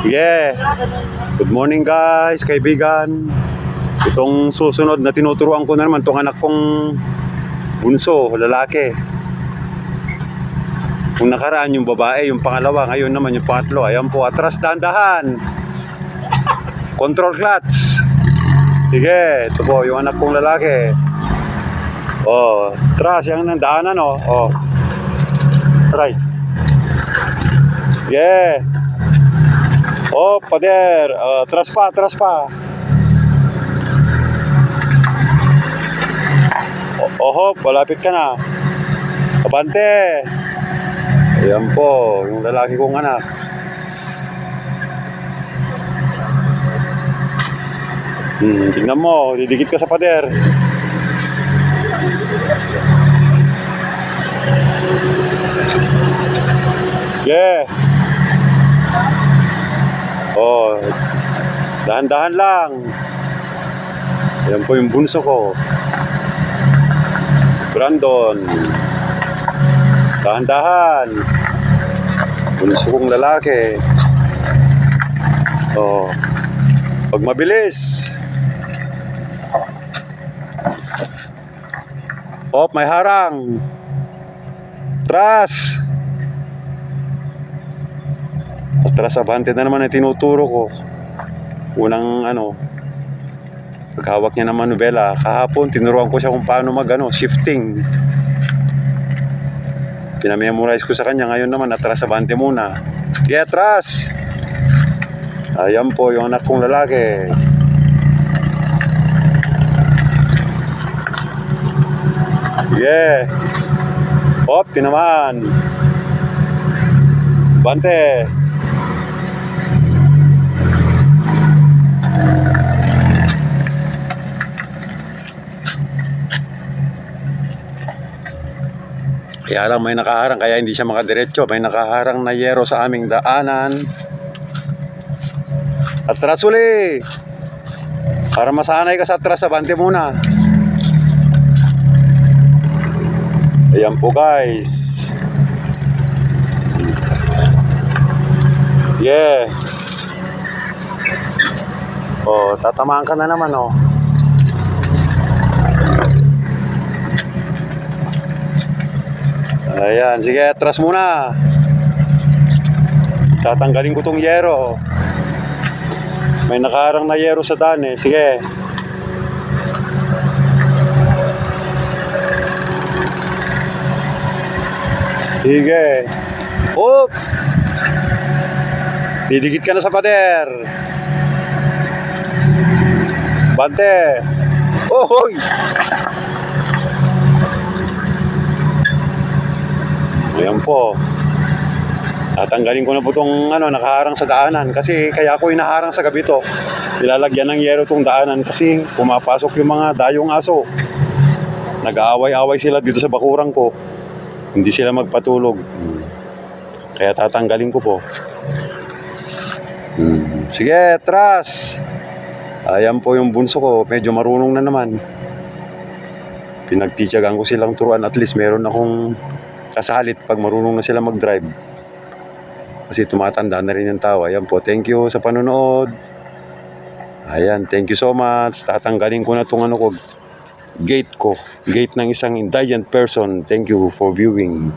Yeah. Good morning guys, kaibigan. Itong susunod na tinuturuan ko na naman itong anak kong bunso, lalaki. Kung nakaraan yung babae, yung pangalawa, ngayon naman yung pangatlo. Ayan po, atras dahan-dahan. Control clutch. Sige, ito po yung anak kong lalaki. Oh, atras, yung daanan oh. Oh. Right. Yeah. Oh, pader. Atras pa, atras pa. Oh, malapit ka na. Abante. Ayan po, yung lalaki kong anak. Tingnan mo, didikit ka sa pader. Yeah. Oh, dahan-dahan lang. Ayan po yung bunso ko. Brandon. Dahan-dahan. Bunso kong lalaki. Oh. Pag mabilis. Oh, may harang. Atras. Atras, abante na naman ang tinuturo ko. Unang paghawak niya ng manubela. Kahapon, tinuruan ko siya kung paano shifting. Pinamemorize ko sa kanya. Ngayon naman, atras, abante muna. Kaya atras. Ayan po yung anak kong lalaki. Yeah. Hop, tinamaan. Bante. Kaya lang may nakaharang, kaya hindi siya makadiretso. May nakaharang na yero sa aming daanan. Atras uli. Para masanay ka sa atras, abante muna. Ayan po guys. Yeah. Oh, tatamaan ka na naman oh. Ayan, sige, atras muna. Tatanggalin ko tong yero. May nakaharang na yero sa daan eh. Sige. Sige. Oop! Didikit ka na sa pader. Bante. Oh, hoy! Ayan po. Tatanggalin ko na po itong nakaharang sa daanan. Kasi kaya ako inaharang sa gabi to. Nilalagyan ng yero itong daanan kasi pumapasok yung mga dayong aso. Nag-aaway-away sila dito sa bakurang ko. Hindi sila magpatulog. Kaya tatanggalin ko po. Sige, atras. Ayan po yung bunso ko. Medyo marunong na naman. Pinagtityagan ko silang turuan. At least meron akong kasalit pag marunong na sila mag-drive. Kasi tumatanda na rin yung tao. Ayan po, thank you sa panonood. Ayan, thank you so much. Tatanggalin ko na itong gate ko. Gate ng isang intelligent person. Thank you for viewing.